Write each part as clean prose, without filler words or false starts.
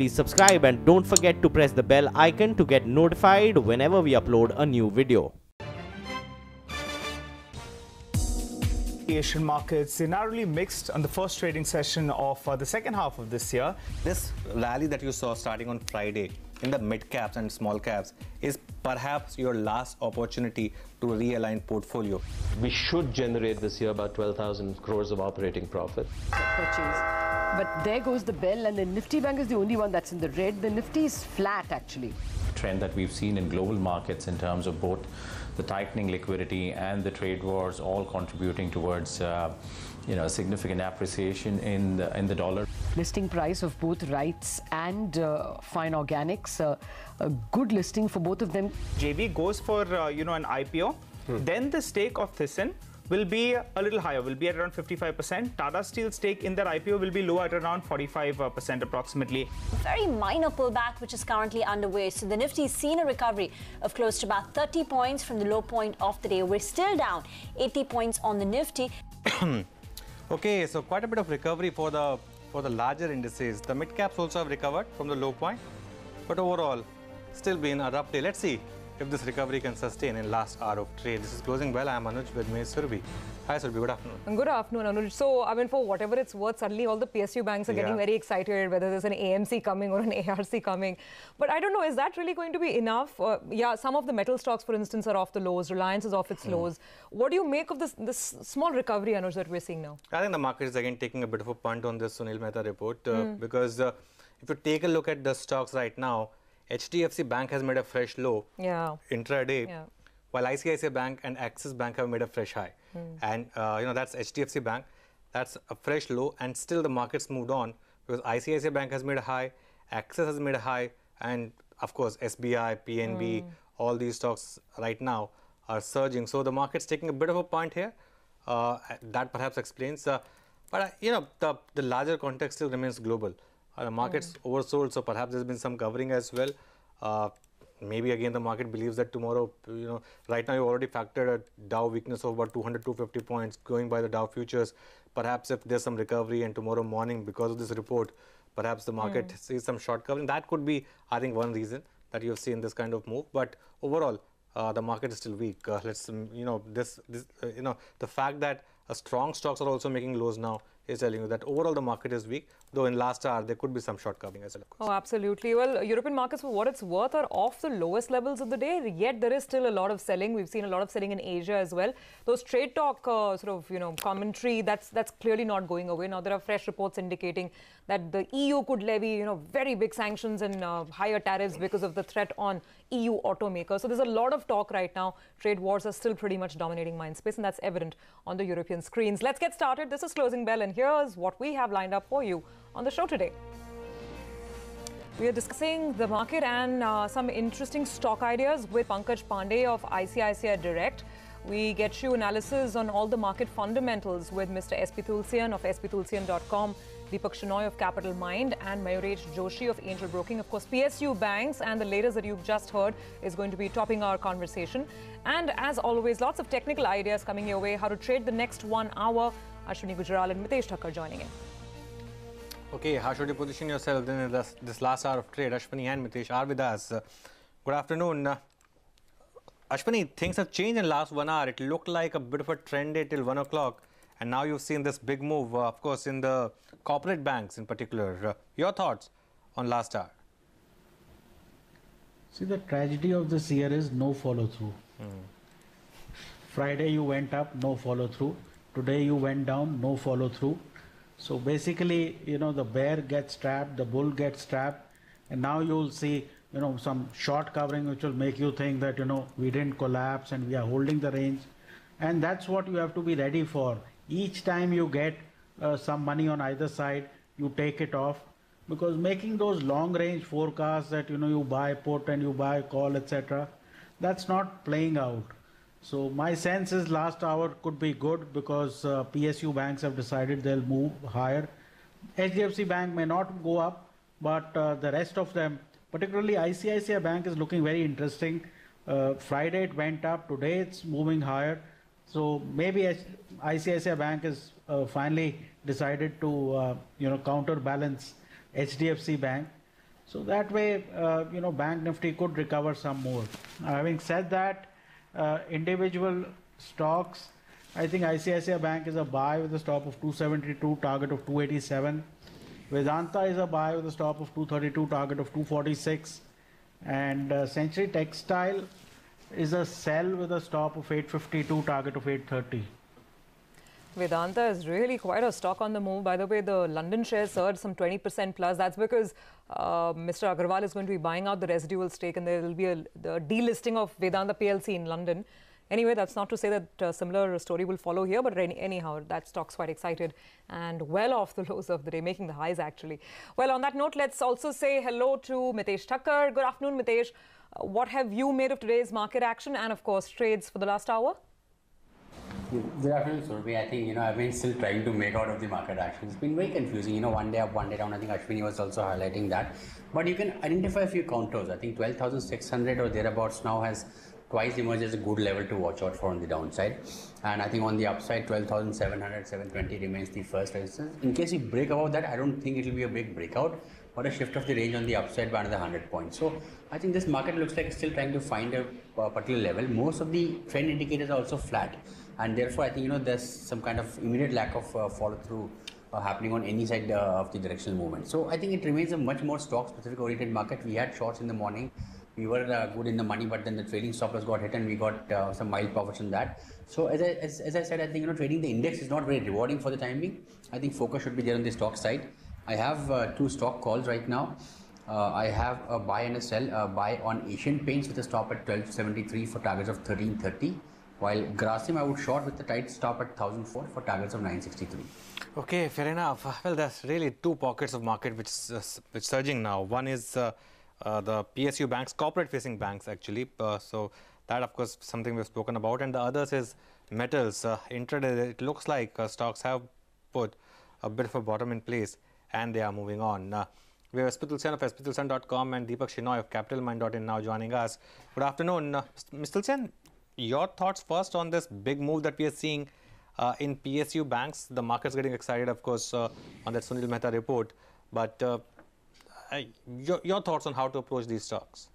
please subscribe and don't forget to press the bell icon to get notified whenever we upload a new video. Asian markets narrowly mixed on the first trading session of the second half of this year. This rally that you saw starting on Friday in the mid caps and small caps is perhaps your last opportunity to realign portfolio. We should generate this year about 12,000 crores of operating profit. But there goes the bell, and the Nifty bank is the only one that's in the red. The Nifty is flat, actually. Trend that we've seen in global markets in terms of both the tightening liquidity and the trade wars all contributing towards significant appreciation in the dollar. Listing price of both Rights and Fine Organics, a good listing for both of them. JV goes for an IPO, then the stake of Thyssen will be a little higher, will be at around 55%. Tata Steel stake in their IPO will be lower at around 45% approximately. Very minor pullback which is currently underway. So the Nifty's seen a recovery of close to about 30 points from the low point of the day. We're still down 80 points on the Nifty. Okay, so quite a bit of recovery for the larger indices. The mid caps also have recovered from the low point, but overall still been a rough day. Let's see if this recovery can sustain in last hour of trade. This is closing well. I am Anuj with me, Surabhi. Hi Surabhi, good afternoon. Good afternoon, Anuj. So, I mean, for whatever it's worth, suddenly all the PSU banks are getting very excited, whether there's an AMC coming or an ARC coming. But I don't know, is that really going to be enough? Some of the metal stocks, for instance, are off the lows. Reliance is off its lows. What do you make of this small recovery, Anuj, that we're seeing now? I think the market is again taking a bit of a punt on this Sunil Mehta report because if you take a look at the stocks right now, HDFC Bank has made a fresh low intraday, while ICICI Bank and Axis Bank have made a fresh high. And, that's HDFC Bank. That's a fresh low, and still the market's moved on because ICICI Bank has made a high, Axis has made a high, and of course, SBI, PNB, all these stocks right now are surging. So the market's taking a bit of a point here. That perhaps explains. But, the larger context still remains global. The market's oversold, so perhaps there's been some covering as well. Maybe again the market believes that tomorrow, right now you already factored a Dow weakness of about 200-250 points going by the Dow futures. Perhaps if there's some recovery and tomorrow morning because of this report, perhaps the market sees some short covering. That could be, I think, one reason that you've seen this kind of move. But overall, the market is still weak. The fact that strong stocks are also making lows now is telling you that overall the market is weak, though in last hour there could be some short covering as well. Oh, absolutely. Well, European markets, for what it's worth, are off the lowest levels of the day, yet there is still a lot of selling. We've seen a lot of selling in Asia as well. Those trade talk commentary, that's clearly not going away. Now there are fresh reports indicating that the EU could levy, very big sanctions and higher tariffs because of the threat on EU automakers. So there's a lot of talk right now. Trade wars are still pretty much dominating mind space, and that's evident on the European screens. Let's get started. This is Closing Bell, and here's what we have lined up for you on the show today. We are discussing the market and some interesting stock ideas with Pankaj Pandey of ICICI Direct. We get you analysis on all the market fundamentals with Mr. SP Tulsian of sptulsian.com, Deepak Shenoy of Capital Mind, and Mayuresh Joshi of Angel Broking. Of course, PSU banks and the latest that you've just heard is going to be topping our conversation. And as always, lots of technical ideas coming your way, how to trade the next 1 hour. Ashwani Gujral and Mitesh Thakkar joining in. Okay, how should you position yourself in this last hour of trade? Ashwani and Mitesh are with us. Good afternoon. Ashwani, things have changed in the last 1 hour. It looked like a bit of a trend day till 1 o'clock. And now you've seen this big move, of course, in the corporate banks in particular. Your thoughts on last hour? See, the tragedy of this year is no follow-through. Friday you went up, no follow-through. Today you went down, no follow-through. So basically, the bear gets trapped, the bull gets trapped, and now you'll see, some short covering which will make you think that, we didn't collapse and we are holding the range. And that's what you have to be ready for. Each time you get some money on either side, you take it off, because making those long range forecasts that, you buy put and you buy call, etc., that's not playing out. So my sense is last hour could be good because PSU banks have decided they'll move higher. HDFC Bank may not go up, but the rest of them, particularly ICICI Bank, is looking very interesting. Friday it went up, today it's moving higher. So maybe ICICI Bank is finally decided to counterbalance HDFC Bank. So that way, Bank Nifty could recover some more. Having said that, individual stocks, I think ICICI Bank is a buy with a stop of 272, target of 287. Vedanta is a buy with a stop of 232, target of 246. And Century Textile is a sell with a stop of 852, target of 830. Vedanta is really quite a stock on the move. By the way, the London shares surged some 20% plus. That's because Mr. Agarwal is going to be buying out the residual stake, and there will be the delisting of Vedanta PLC in London. Anyway, that's not to say that a similar story will follow here, but anyhow, that stock's quite excited and well off the lows of the day, making the highs actually. Well, on that note, let's also say hello to Mitesh Thakkar. Good afternoon, Mitesh. What have you made of today's market action and, of course, trades for the last hour? Good afternoon, Surabhi. I think, I've been still trying to make out of the market action. It's been very confusing. One day up, one day down. I think Ashwani was also highlighting that. But you can identify a few counters. I think 12,600 or thereabouts now has twice emerged as a good level to watch out for on the downside. And I think on the upside, 12,700, 720 remains the first resistance. In case we break above that, I don't think it will be a big breakout, but a shift of the range on the upside by another 100 points. So I think this market looks like it's still trying to find a particular level. Most of the trend indicators are also flat. And therefore, I think, there's some kind of immediate lack of follow-through happening on any side of the directional movement. So I think it remains a much more stock-specific oriented market. We had shorts in the morning. We were good in the money, but then the trading stop loss got hit and we got some mild profits on that. So as I said, I think, trading the index is not very rewarding for the time being. I think focus should be there on the stock side. I have two stock calls right now. I have a buy and a sell. A buy on Asian Paints with a stop at 1273 for targets of 1330. While Grasim, I would short with the tight stop at 1004 for targets of 963. Okay, fair enough. Well, there's really two pockets of market which surging now. One is the PSU banks, corporate-facing banks actually. So that, of course, something we've spoken about. And the others is metals. Intraday, it looks like stocks have put a bit of a bottom in place and they are moving on. We have SP Tulsian of sptulsian.com and Deepak Shinoy of capitalmind.in now joining us. Good afternoon. Mr. Tulsian, your thoughts first on this big move that we are seeing in PSU banks. The market's getting excited, of course, on that Sunil Mehta report. But your thoughts on how to approach these stocks?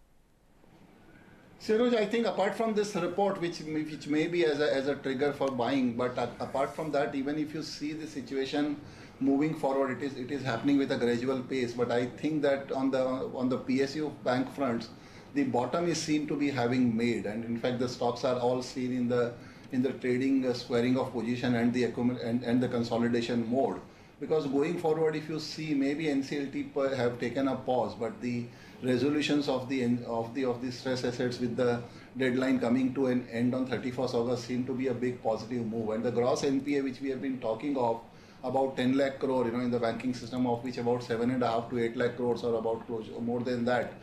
Siroj, I think apart from this report, which may be as a trigger for buying, but apart from that, even if you see the situation moving forward, it is happening with a gradual pace. But I think that on the PSU bank fronts, the bottom is seen to be having made, and in fact the stocks are all seen in the trading squaring of position and the consolidation mode. Because going forward, if you see, maybe NCLT have taken a pause, but the resolutions of the stress assets with the deadline coming to an end on 31st August seem to be a big positive move. And the gross NPA, which we have been talking of, about 10 lakh crore, in the banking system, of which about 7.5 to 8 lakh crores, or about more than that,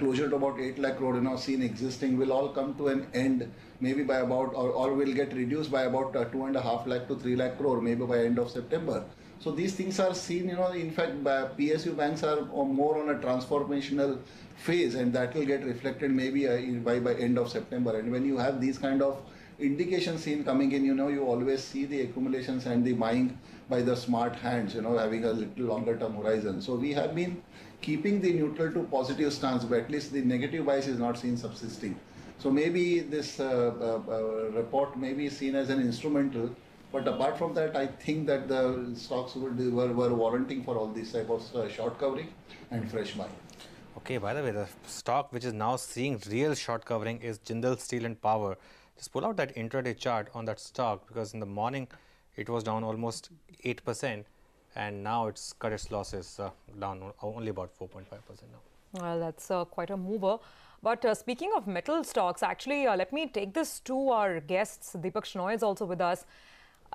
closer to about 8 lakh crore, seen existing, will all come to an end, maybe by about, or will get reduced by about 2.5 lakh to 3 lakh crore, maybe by end of September. So these things are seen, in fact, PSU banks are more on a transformational phase, and that will get reflected maybe by end of September. And when you have these kind of indications seen coming in, you always see the accumulations and the buying by the smart hands, having a little longer term horizon. So we have been keeping the neutral to positive stance, but at least the negative bias is not seen subsisting. So maybe this report may be seen as an instrumental, but apart from that, I think that the stocks were warranting for all these type of short covering and fresh buying. Okay, by the way, the stock which is now seeing real short covering is Jindal Steel and Power. Just pull out that intraday chart on that stock, because in the morning it was down almost 8%, and now it's cut its losses down only about 4.5% now. Well, that's quite a mover. But speaking of metal stocks, actually, let me take this to our guests. Deepak Shinoy is also with us.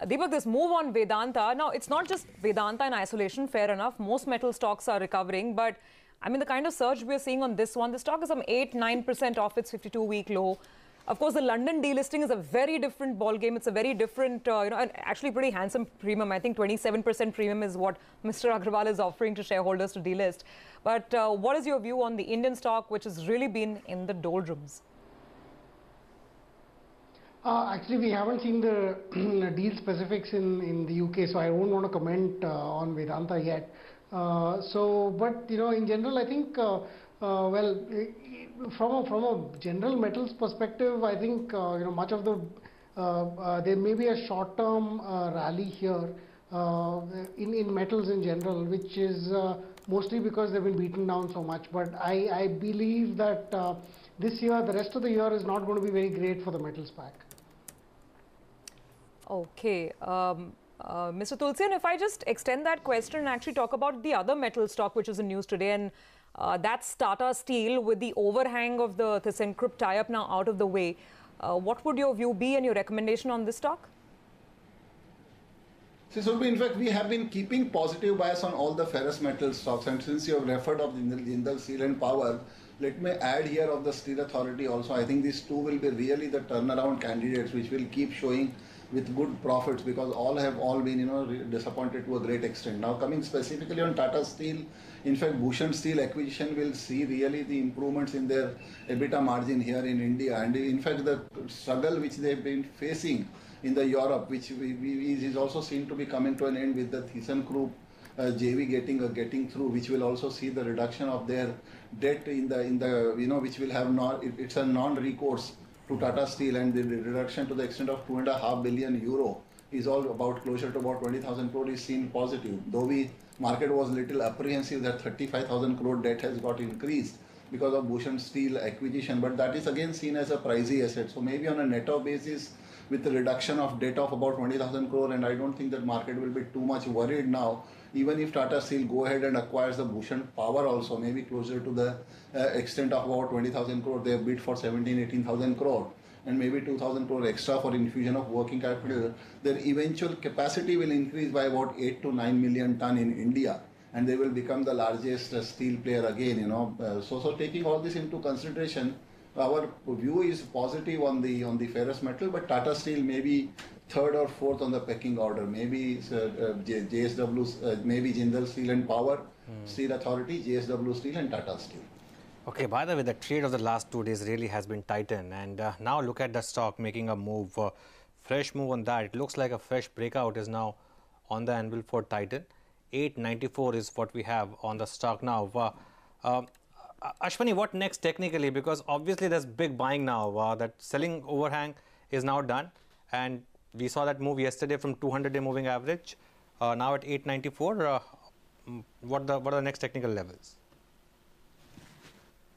Deepak, this move on Vedanta, now it's not just Vedanta in isolation, fair enough. Most metal stocks are recovering, but I mean, the kind of surge we're seeing on this one, the stock is some 8-9% off its 52-week low. Of course, the London delisting is a very different ballgame. It's a very different, and actually pretty handsome premium. I think 27% premium is what Mr. Agarwal is offering to shareholders to delist. But what is your view on the Indian stock, which has really been in the doldrums? Actually, we haven't seen the deal specifics in the UK, so I don't want to comment on Vedanta yet. But in general, I think, well, from a general metals perspective, I think much of the there may be a short-term rally here in metals in general, which is mostly because they've been beaten down so much. But I believe that this year, the rest of the year is not going to be very great for the metals pack. Okay. Mr. Tulsian, if I just extend that question and actually talk about the other metal stock which is in news today, and that's Tata Steel, with the overhang of the ThyssenKrupp tie-up now out of the way. What would your view be and your recommendation on this stock? So, in fact, we have been keeping positive bias on all the ferrous metal stocks, and since you have referred of Jindal Steel and Power, let me add here of the Steel Authority also. I think these two will be really the turnaround candidates which will keep showing with good profits, because all have been disappointed to a great extent. Now coming specifically on Tata Steel, in fact Bhushan Steel acquisition will see really the improvements in their EBITDA margin here in India, and in fact the struggle which they've been facing in the Europe, which is also seen to be coming to an end with the ThyssenKrupp JV getting through, which will also see the reduction of their debt in the which will have it's a non-recourse to Tata Steel, and the reduction to the extent of 2.5 billion euro is all about closer to about 20,000 crore is seen positive. Though market was little apprehensive that 35,000 crore debt has got increased because of Bhushan Steel acquisition, but that is again seen as a pricey asset. So maybe on a net of basis, with the reduction of debt of about 20,000 crore, and I don't think that market will be too much worried now. Even if Tata Steel go ahead and acquires the Bhushan Power also, maybe closer to the extent of about 20,000 crore, they have bid for 18,000 crore, and maybe 2,000 crore extra for infusion of working capital, their eventual capacity will increase by about 8 to 9 million ton in India, and they will become the largest steel player again. So taking all this into consideration, our view is positive on the ferrous metal, but Tata Steel may be third or fourth on the pecking order. Maybe JSW, maybe Jindal Steel and Power, Steel Authority, JSW Steel and Tata Steel. Okay, by the way, the trade of the last 2 days really has been tightened, and now look at the stock making a move, fresh move on that. It looks like a fresh breakout is now on the anvil for Titan. 894 is what we have on the stock now. Ashwani, what next technically? Because obviously there's big buying now. That selling overhang is now done, and we saw that move yesterday from 200-day moving average. Now at 894, what are the next technical levels?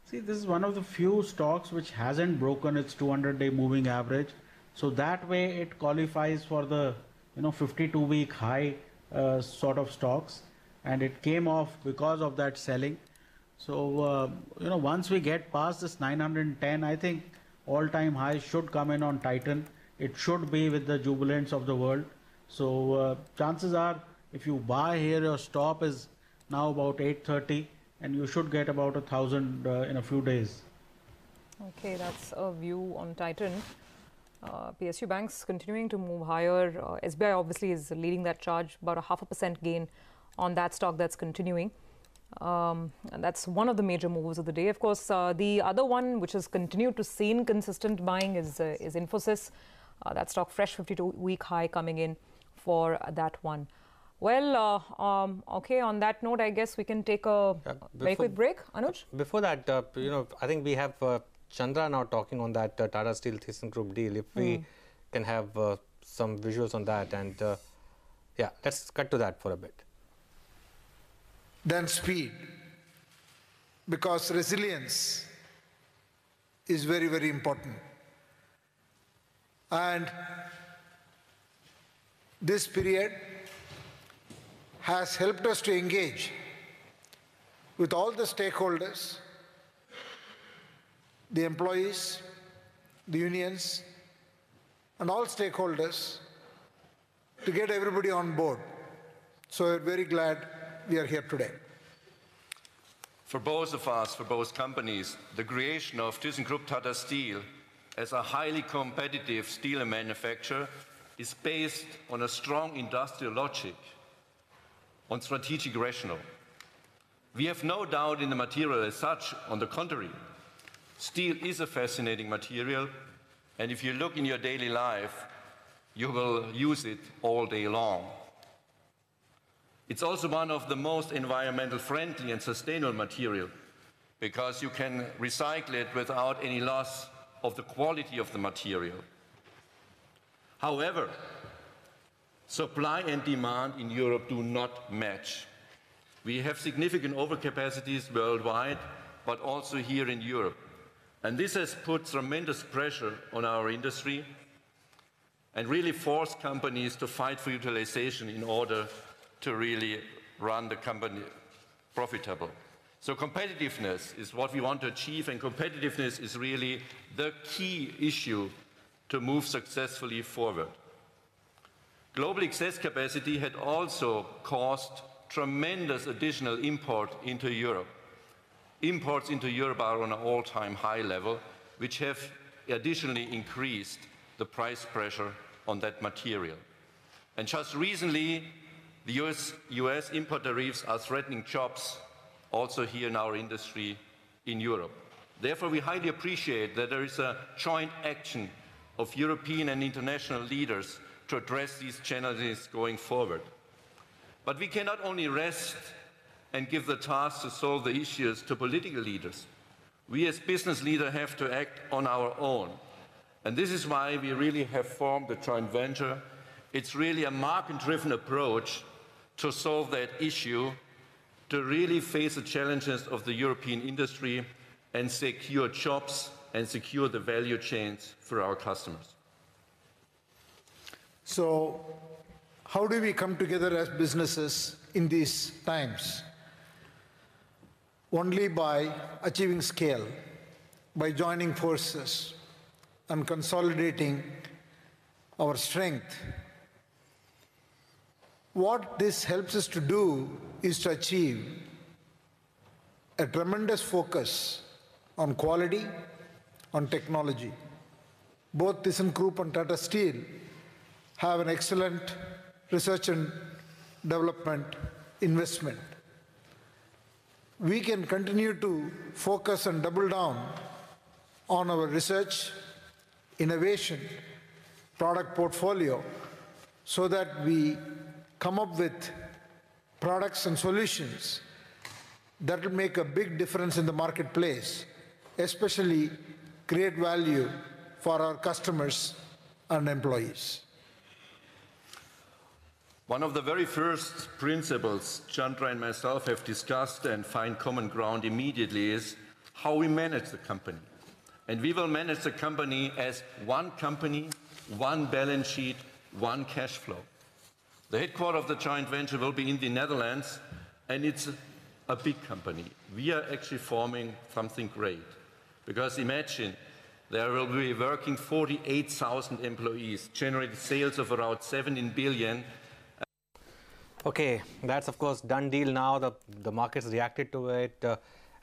See, this is one of the few stocks which hasn't broken its 200-day moving average. So that way it qualifies for the 52-week high sort of stocks, and it came off because of that selling. So once we get past this 910, I think all-time high should come in on Titan. It should be with the Jubilants of the world. So chances are, if you buy here, your stop is now about 830, and you should get about 1,000 in a few days. Okay, that's a view on Titan. PSU banks continuing to move higher. SBI obviously is leading that charge, about a 0.5% gain on that stock that's continuing. And that's one of the major moves of the day. Of course, the other one which has continued to see inconsistent buying is Infosys. That stock fresh 52-week high coming in for that one. Well, okay, on that note, I guess we can take a very quick break. Anuj? Before that, I think we have Chandra now talking on that Tata Steel ThyssenKrupp deal. If we can have some visuals on that, and yeah, let's cut to that for a bit. Then speed, because resilience is very, very important. And this period has helped us to engage with all the stakeholders, the employees, the unions, and all stakeholders to get everybody on board. So we're very glad we are here today. For both of us, for both companies, the creation of ThyssenKrupp Tata Steel as a highly competitive steel manufacturer is based on a strong industrial logic, on strategic rationale. We have no doubt in the material as such. On the contrary, steel is a fascinating material, and if you look in your daily life, you will use it all day long. It's also one of the most environmental friendly and sustainable material because you can recycle it without any loss of the quality of the material. However, supply and demand in Europe do not match. We have significant overcapacities worldwide, but also here in Europe. And this has put tremendous pressure on our industry and really forced companies to fight for utilization in order to really run the company profitable. So competitiveness is what we want to achieve, and competitiveness is really the key issue to move successfully forward. Global excess capacity had also caused tremendous additional import into Europe. Imports into Europe are on an all-time high level, which have additionally increased the price pressure on that material. And just recently, the US import tariffs are threatening jobs also here in our industry in Europe. Therefore, we highly appreciate that there is a joint action of European and international leaders to address these challenges going forward. But we cannot only rest and give the task to solve the issues to political leaders. We as business leaders have to act on our own. And this is why we really have formed a joint venture. It's really a market-driven approach to solve that issue, to really face the challenges of the European industry and secure jobs and secure the value chains for our customers. So, how do we come together as businesses in these times? Only by achieving scale, by joining forces and consolidating our strength. What this helps us to do is to achieve a tremendous focus on quality, on technology. Both ThyssenKrupp and Tata Steel have an excellent research and development investment. We can continue to focus and double down on our research, innovation, product portfolio, so that we come up with products and solutions that will make a big difference in the marketplace, especially create value for our customers and employees. One of the very first principles Chandra and myself have discussed and find common ground immediately is how we manage the company. And we will manage the company as one company, one balance sheet, one cash flow. The headquarters of the joint venture will be in the Netherlands, and it's a big company. We are actually forming something great. Because imagine, there will be working 48,000 employees, generate sales of around 17 billion. Okay, that's of course done deal now. The markets reacted to it,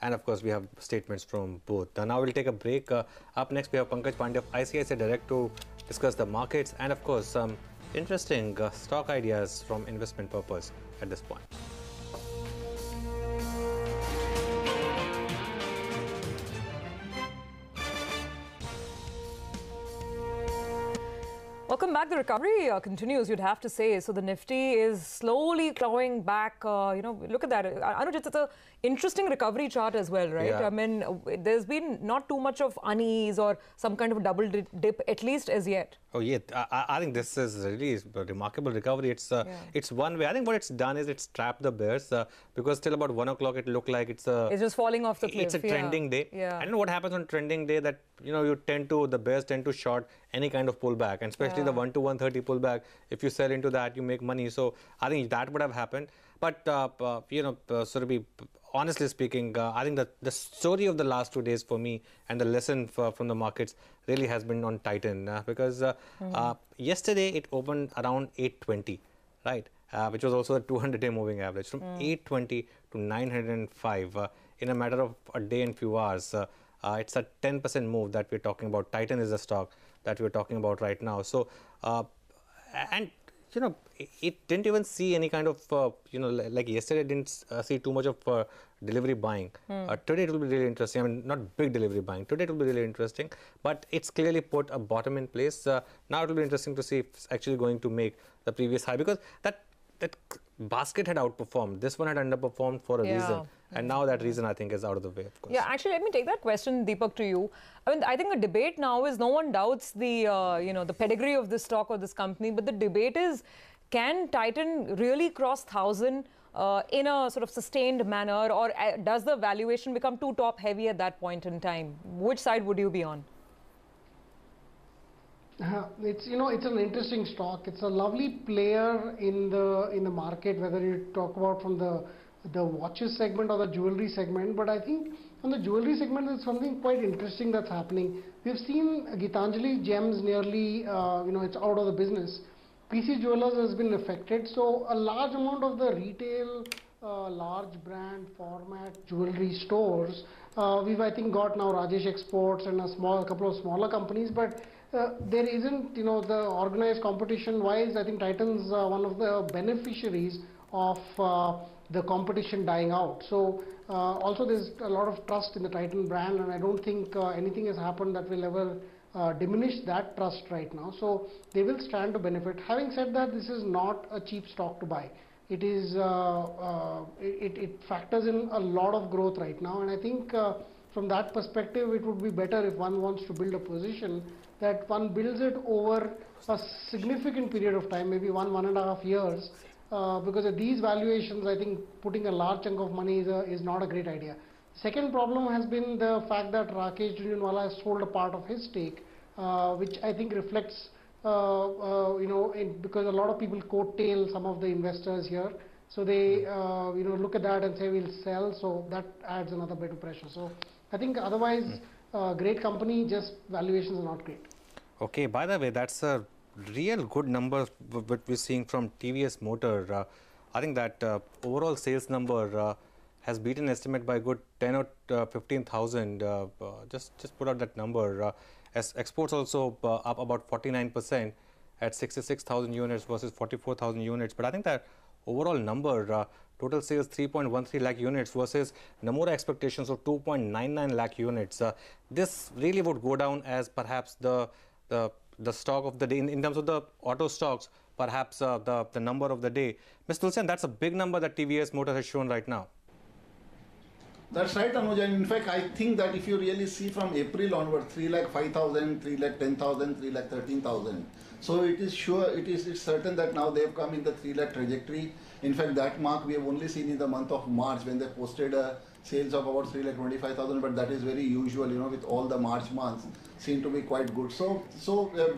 and of course we have statements from both. Now we'll take a break. Up next we have Pankaj Pandey of ICICI Direct to discuss the markets and of course some interesting stock ideas from investment purpose at this point. Welcome back. The recovery continues, you'd have to say. So the Nifty is slowly clawing back. Look at that. Anuj, it's an interesting recovery chart as well, right? Yeah. I mean, there's been not too much of unease or some kind of double dip, at least as yet. Oh yeah, I think this is really a remarkable recovery. It's one way. I think what it's done is it's trapped the bears because till about 1 o'clock it looked like it's just falling off the cliff. It's a trending day. Yeah. I don't know what happens on trending day that the bears tend to short any kind of pullback, and especially the 1 to 130 pullback. If you sell into that, you make money. So I think that would have happened. But honestly speaking, I think that the story of the last 2 days for me and the lesson from the markets really has been on Titan because yesterday it opened around 820, right? Which was also a 200-day moving average from 820 to 905 in a matter of a day and few hours. It's a 10% move that we're talking about. Titan is the stock that we're talking about right now. So, it didn't even see any kind of, like yesterday, it didn't see too much of delivery buying. Today it will be really interesting. I mean, not big delivery buying. Today it will be really interesting, but it's clearly put a bottom in place. Now it will be interesting to see if it's actually going to make the previous high, because that that basket had outperformed. This one had underperformed for a reason. And now that reason, I think, is out of the way, of course. Yeah, actually, let me take that question, Deepak, to you. I mean, I think the debate now is no one doubts the, the pedigree of this stock or this company, but the debate is, can Titan really cross 1,000 in a sort of sustained manner, or does the valuation become too top-heavy at that point in time? Which side would you be on? It's it's an interesting stock. It's a lovely player in the market, whether you talk about from the watches segment or the jewelry segment. But I think on the jewelry segment, there's something quite interesting that's happening. We've seen Gitanjali Gems nearly, it's out of the business. PC Jewelers has been affected. So a large amount of the retail, large brand format jewelry stores, we've I think got now Rajesh Exports and a couple of smaller companies, but there isn't, the organized competition wise. I think Titan's one of the beneficiaries of the competition dying out. So also there's a lot of trust in the Titan brand, and I don't think anything has happened that will ever diminish that trust right now. So they will stand to benefit. Having said that, this is not a cheap stock to buy. It is it factors in a lot of growth right now, and I think from that perspective, it would be better if one wants to build a position that one builds it over a significant period of time, maybe 1.5 years, because at these valuations, I think putting a large chunk of money is not a great idea. Second problem has been the fact that Rakesh Jhunjhunwala has sold a part of his stake, which I think reflects, because a lot of people coattail some of the investors here. So they, look at that and say we'll sell. So that adds another bit of pressure. So I think otherwise, great company, just valuations are not great. Okay, by the way, that's a real good number what we're seeing from TVS Motor. I think that overall sales number has beaten estimate by a good 10 or 15,000. Just put out that number. As exports also up about 49% at 66,000 units versus 44,000 units. But I think that overall number, total sales 3.13 lakh units versus Nomura expectations of 2.99 lakh units. This really would go down as perhaps the stock of the day in terms of the auto stocks, perhaps the number of the day. Ms. Tulsian, that's a big number that TVS Motor has shown right now. That's right, Anuj. And in fact, I think that if you really see from April onward, 3,05,000, 3,10,000, 3,13,000. So it is sure, it's certain that now they have come in the 3 lakh trajectory. In fact, that mark we have only seen in the month of March when they posted sales of about 3,25,000, but that is very usual, with all the March months seem to be quite good. So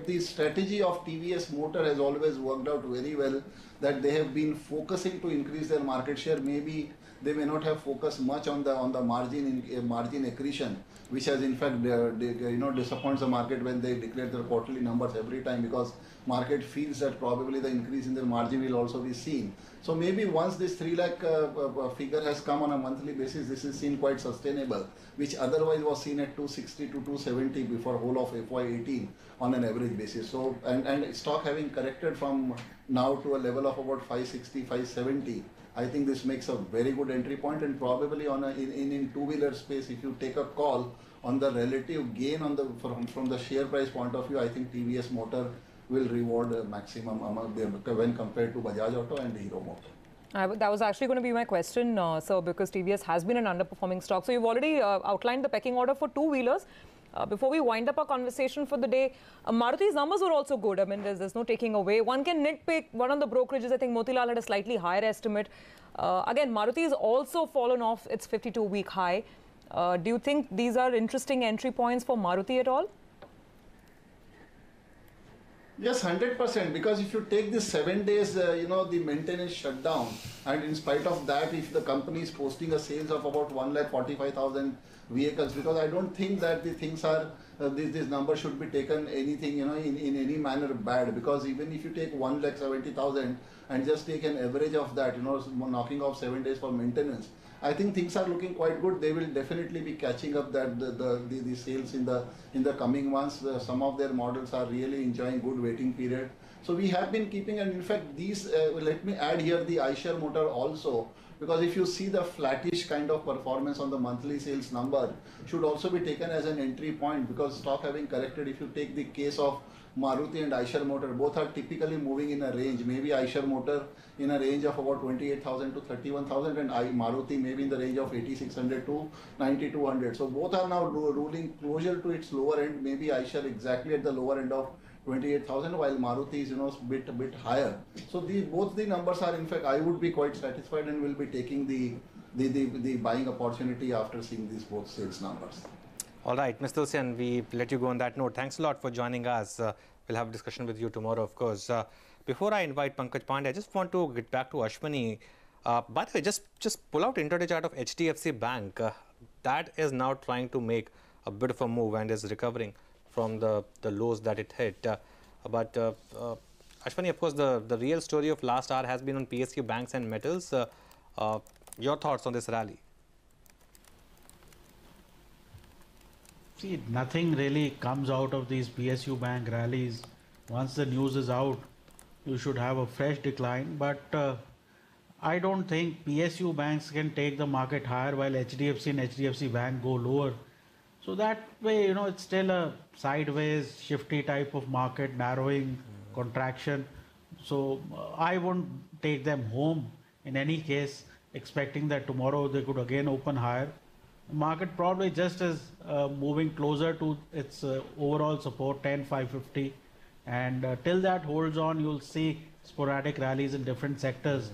the strategy of TVS Motor has always worked out very well, that they have been focusing to increase their market share. Maybe they may not have focused much on the margin accretion, which has in fact disappoints the market when they declare their quarterly numbers every time, because market feels that probably the increase in their margin will also be seen. So maybe once this 3 lakh figure has come on a monthly basis, this is seen quite sustainable, which otherwise was seen at 260 to 270 before whole of FY18 on an average basis. So and stock having corrected from now to a level of about 560, 570. I think this makes a very good entry point, and probably on in two-wheeler space, if you take a call on the relative gain on from the share price point of view, I think TVS Motor will reward maximum among them when compared to Bajaj Auto and Hero Motor. That was actually going to be my question, sir, because TVS has been an underperforming stock. So you've already outlined the pecking order for two-wheelers. Before we wind up our conversation for the day, Maruti's numbers were also good. I mean, there's no taking away. One can nitpick. One of the brokerages, I think Motilal had a slightly higher estimate. Again, Maruti has also fallen off its 52-week high. Do you think these are interesting entry points for Maruti at all? Yes, 100%, because if you take this 7 days, the maintenance shutdown, and in spite of that, if the company is posting a sales of about 1,45,000 vehicles, because I don't think that the things are, this number should be taken anything, in any manner bad, because even if you take 1,70,000 and just take an average of that, knocking off 7 days for maintenance, I think things are looking quite good. They will definitely be catching up that the sales in the coming months. Some of their models are really enjoying good waiting period. So we have been keeping, and in fact these, let me add here the iShare Motor also because if you see the flattish kind of performance on the monthly sales number should also be taken as an entry point, because stock having corrected, if you take the case of Maruti and Eicher Motor, both are typically moving in a range, maybe Eicher Motor in a range of about 28,000 to 31,000 and Maruti maybe in the range of 8,600 to 9,200. So both are now ruling closer to its lower end, maybe Eicher exactly at the lower end of 28,000, while Maruti is a bit higher. So both the numbers are, in fact, I would be quite satisfied and will be taking the buying opportunity after seeing these both sales numbers. All right, Mr. Tulsian, we let you go on that note. Thanks a lot for joining us. We'll have a discussion with you tomorrow, of course. Before I invite Pankaj Pandey, I just want to get back to Ashwani. By the way, just pull out intraday chart of HDFC Bank. That is now trying to make a bit of a move and is recovering from the lows that it hit. But Ashwani, of course, the real story of last hour has been on PSU banks and metals. Your thoughts on this rally? See, nothing really comes out of these PSU bank rallies. Once the news is out, you should have a fresh decline. But I don't think PSU banks can take the market higher while HDFC and HDFC Bank go lower. So that way, it's still a sideways, shifty type of market, narrowing, contraction. So I won't take them home in any case, expecting that tomorrow they could again open higher. Market probably just is moving closer to its overall support, 10,550. And till that holds on, you'll see sporadic rallies in different sectors.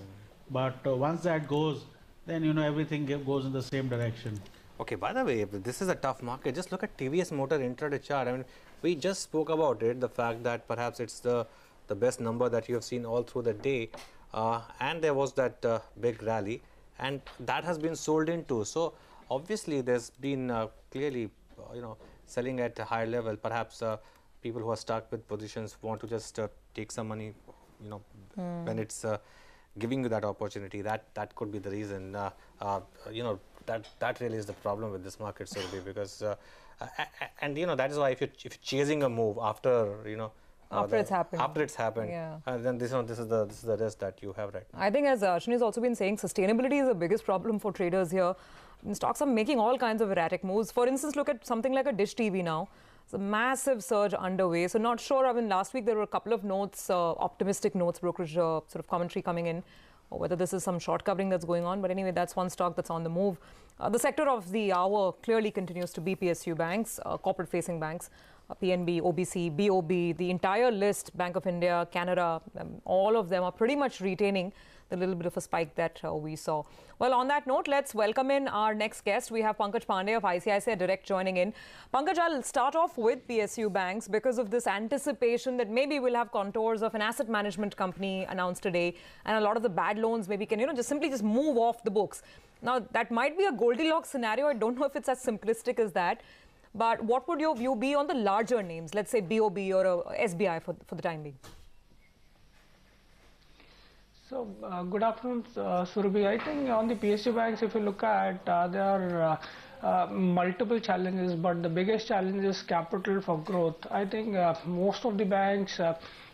But once that goes, then, everything goes in the same direction. Okay, by the way, this is a tough market. Just look at TVS Motor intraday chart. I mean, we just spoke about it, the fact that perhaps it's the best number that you have seen all through the day. And there was that big rally, and that has been sold into. So obviously, there's been clearly, selling at a higher level. Perhaps people who are stuck with positions want to just take some money, when it's giving you that opportunity. That could be the reason. That really is the problem with this market, Surabhi, because and that is why if you're chasing a move after after it's happened, then this is the risk that you have right now. I think, as Ashwani has also been saying, sustainability is the biggest problem for traders here. And stocks are making all kinds of erratic moves. For instance, look at something like a Dish TV now. It's a massive surge underway. So not sure. I mean, last week there were a couple of notes, optimistic notes, brokerage sort of commentary coming in, or whether this is some short covering that's going on. But anyway, that's one stock that's on the move. The sector of the hour clearly continues to be PSU banks, corporate-facing banks, PNB, OBC, BOB, the entire list, Bank of India, Canada, all of them are pretty much retaining the little bit of a spike that we saw. Well, on that note, let's welcome in our next guest. We have Pankaj Pandey of ICICI Direct joining in. Pankaj, I'll start off with PSU banks because of this anticipation that maybe we'll have contours of an asset management company announced today, and a lot of the bad loans maybe can, just simply just move off the books. Now, that might be a Goldilocks scenario. I don't know if it's as simplistic as that. But what would your view be on the larger names, let's say BOB or SBI for the time being? So, good afternoon, Surabhi. I think on the PSU banks, if you look at, there are multiple challenges, but the biggest challenge is capital for growth. I think most of the banks,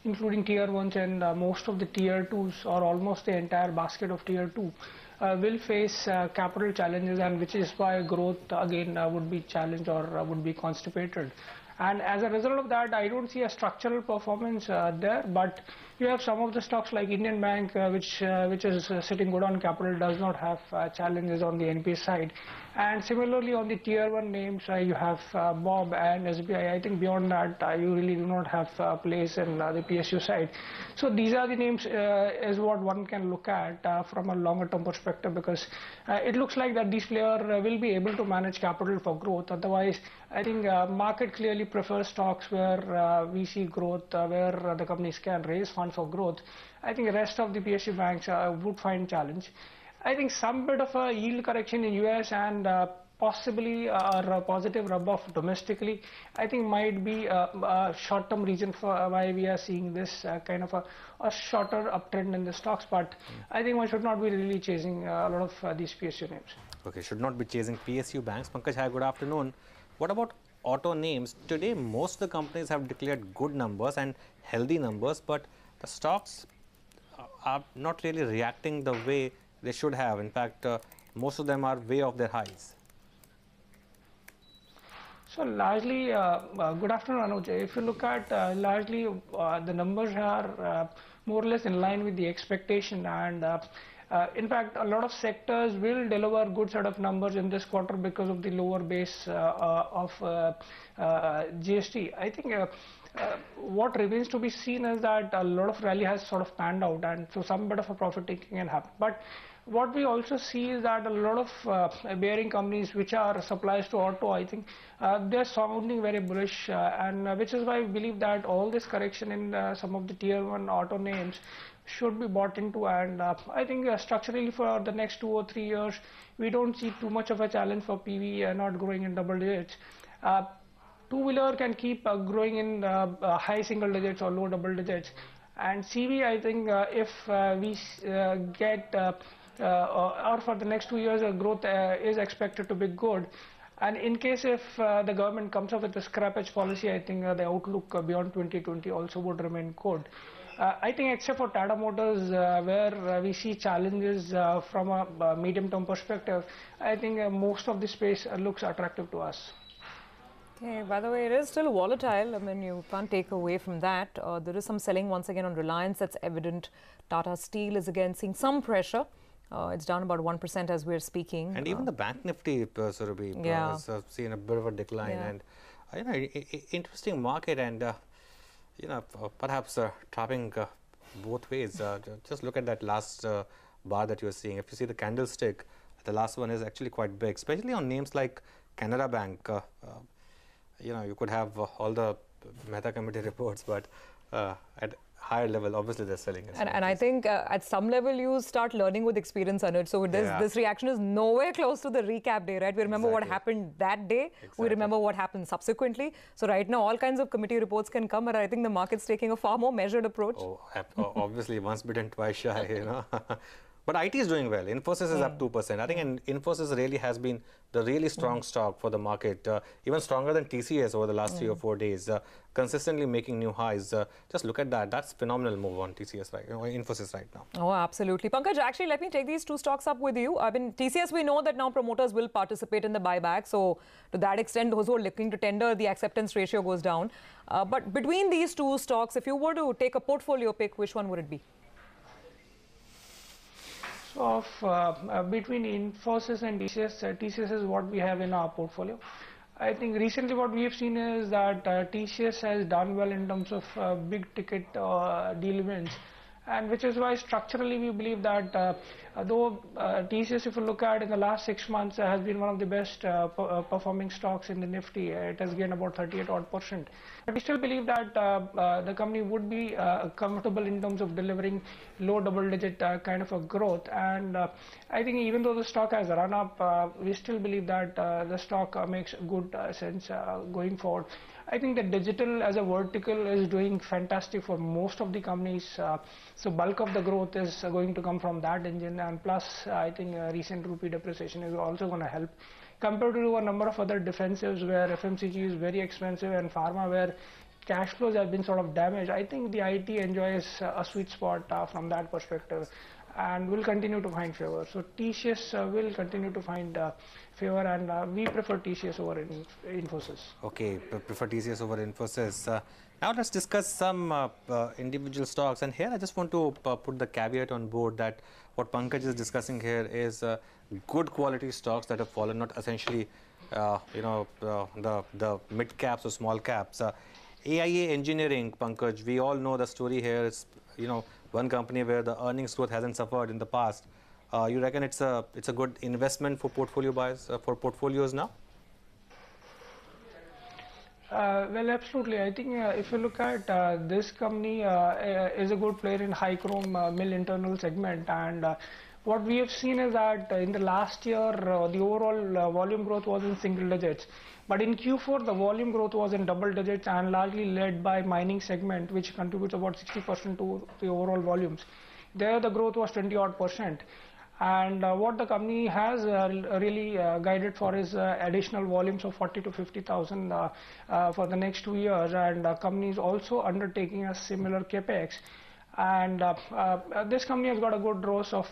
including tier 1s and most of the tier 2s, or almost the entire basket of tier 2, will face capital challenges, and which is why growth again would be challenged or would be constipated. And as a result of that, I don't see a structural performance there, but you have some of the stocks like Indian Bank, which is sitting good on capital, does not have challenges on the NPA side. And similarly on the tier 1 names, you have BOB and SBI. I think beyond that, you really do not have a place in the PSU side. So these are the names is what one can look at from a longer term perspective, because it looks like that these players will be able to manage capital for growth. Otherwise, I think market clearly prefers stocks where we see growth, where the companies can raise funds for growth. I think the rest of the PSU banks would find challenge. I think some bit of a yield correction in US and possibly a positive rub-off domestically, I think might be a short-term reason for why we are seeing this kind of a shorter uptrend in the stocks. But I think one should not be really chasing a lot of these PSU names. Okay, should not be chasing PSU banks. Pankaj, hi, good afternoon. What about auto names? Today, most of the companies have declared good numbers and healthy numbers, but the stocks are not really reacting the way they should have. In fact, most of them are way off their highs. So largely, good afternoon, Anuj. If you look at largely the numbers are more or less in line with the expectation, and in fact, a lot of sectors will deliver good set of numbers in this quarter because of the lower base of GST. I think what remains to be seen is that a lot of rally has sort of panned out, and so some bit of a profit taking can happen. But what we also see is that a lot of bearing companies which are suppliers to auto, I think they're sounding very bullish, and which is why we believe that all this correction in some of the tier 1 auto names should be bought into, and I think structurally for the next 2 or 3 years we don't see too much of a challenge for PV not growing in double digits. Two-wheeler can keep growing in high single digits or low double digits, and CV, I think if we get or for the next 2 years growth is expected to be good, and in case if the government comes up with a scrappage policy, I think the outlook beyond 2020 also would remain good. I think except for Tata Motors where we see challenges from a medium-term perspective, I think most of the space looks attractive to us. Okay, by the way, it is still volatile. I mean, you can't take away from that. There is some selling once again on Reliance, that's evident. Tata Steel is again seeing some pressure. It's down about 1% as we're speaking. And even the Bank Nifty, Surabhi, has seen a bit of a decline. And interesting market, and perhaps trapping both ways. Just look at that last bar that you're seeing. If you see the candlestick, the last one is actually quite big, especially on names like Canara Bank. You could have all the Mehta committee reports, but at higher level, obviously they're selling. And I think at some level you start learning with experience, Anuj. So this reaction is nowhere close to the recap day, right? We remember what happened that day. We remember what happened subsequently. So right now all kinds of committee reports can come, and I think the market's taking a far more measured approach. Oh, obviously once bitten, twice shy, But IT is doing well. Infosys is up 2%. I think Infosys really has been the really strong stock for the market, even stronger than TCS over the last 3 or 4 days, consistently making new highs. Just look at that. That's phenomenal move on TCS, right? Infosys right now. Oh, absolutely. Pankaj, actually, let me take these two stocks up with you. I mean, TCS, we know that now promoters will participate in the buyback. So to that extent, those who are looking to tender, the acceptance ratio goes down. But between these two stocks, if you were to take a portfolio pick, which one would it be? Of between Infosys and TCS, TCS is what we have in our portfolio. I think recently what we have seen is that TCS has done well in terms of big ticket deal wins, and which is why structurally we believe that though TCS, if you look at in the last 6 months, has been one of the best performing stocks in the Nifty. It has gained about 38%. But we still believe that the company would be comfortable in terms of delivering low double-digit kind of a growth. And I think even though the stock has run up, we still believe that the stock makes good sense going forward. I think the digital as a vertical is doing fantastic for most of the companies. So bulk of the growth is going to come from that engine, and plus I think recent rupee depreciation is also going to help compared to a number of other defensives where FMCG is very expensive and pharma where cash flows have been sort of damaged. I think the IT enjoys a sweet spot from that perspective and will continue to find favor. So TCS will continue to find favor, and we prefer TCS over Infosys. Okay, prefer TCS over Infosys. Now let's discuss some individual stocks, and here I just want to put the caveat on board that what Pankaj is discussing here is good quality stocks that have fallen, not essentially the mid caps or small caps. AIA Engineering, Pankaj, we all know the story here. It's one company where the earnings growth hasn't suffered in the past. You reckon it's a good investment for portfolio buyers, for portfolios now? Well, absolutely. I think if you look at this company is a good player in high chrome mill internal segment, and what we have seen is that in the last year the overall volume growth was in single digits, but in Q4 the volume growth was in double digits and largely led by mining segment, which contributes about 60% to the overall volumes. There the growth was 20-odd%. And what the company has really guided for is additional volumes of 40 to 50,000 for the next 2 years, and the company is also undertaking a similar capex. And this company has got a good growth of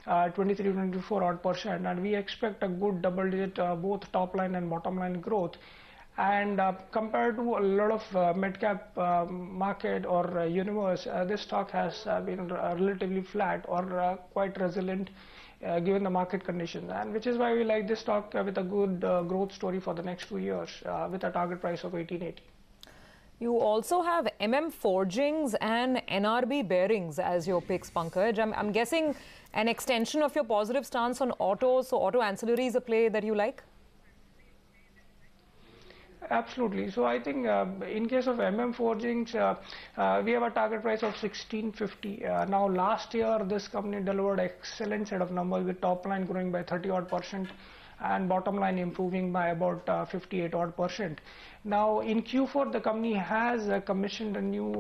23-24 odd %, and we expect a good double-digit both top line and bottom line growth. And compared to a lot of mid-cap market or universe, this stock has been relatively flat or quite resilient given the market conditions, and which is why we like this stock with a good growth story for the next 2 years with a target price of 1880. You also have Forgings and NRB Bearings as your picks, Pankaj. I'm guessing an extension of your positive stance on autos, so auto ancillary is a play that you like? Absolutely. So I think in case of Forgings, we have a target price of 1650. Now last year this company delivered excellent set of numbers with top line growing by 30 odd % and bottom line improving by about 58 odd %. Now in Q4 the company has commissioned a new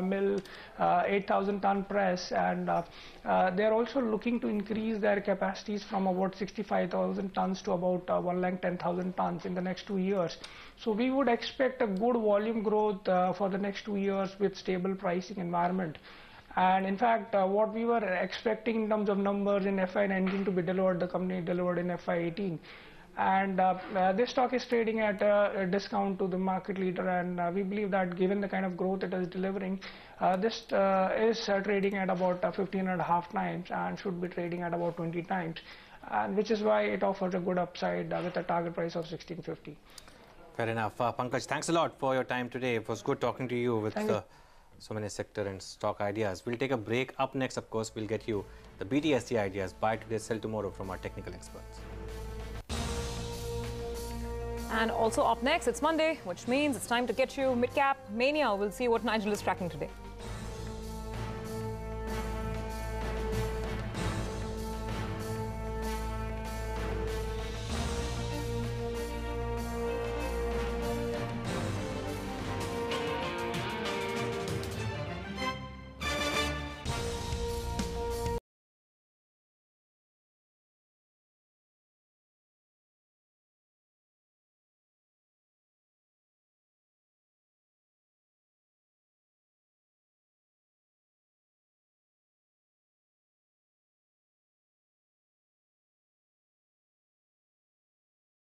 mill, 8,000 ton press, and they are also looking to increase their capacities from about 65,000 tons to about 110,000 tons in the next 2 years. So we would expect a good volume growth for the next 2 years with stable pricing environment. And in fact, what we were expecting in terms of numbers in FY19 to be delivered, the company delivered in FY18. And this stock is trading at a discount to the market leader, and we believe that given the kind of growth it is delivering, this is trading at about 15.5 times and should be trading at about 20 times, and which is why it offers a good upside with a target price of 1650. Fair enough. Pankaj, thanks a lot for your time today. It was good talking to you with so many sector and stock ideas. We'll take a break. Up next, of course, we'll get you the BTST ideas, buy today, sell tomorrow, from our technical experts. And also up next, it's Monday, which means it's time to get you Mid-Cap Mania. We'll see what Nigel is tracking today.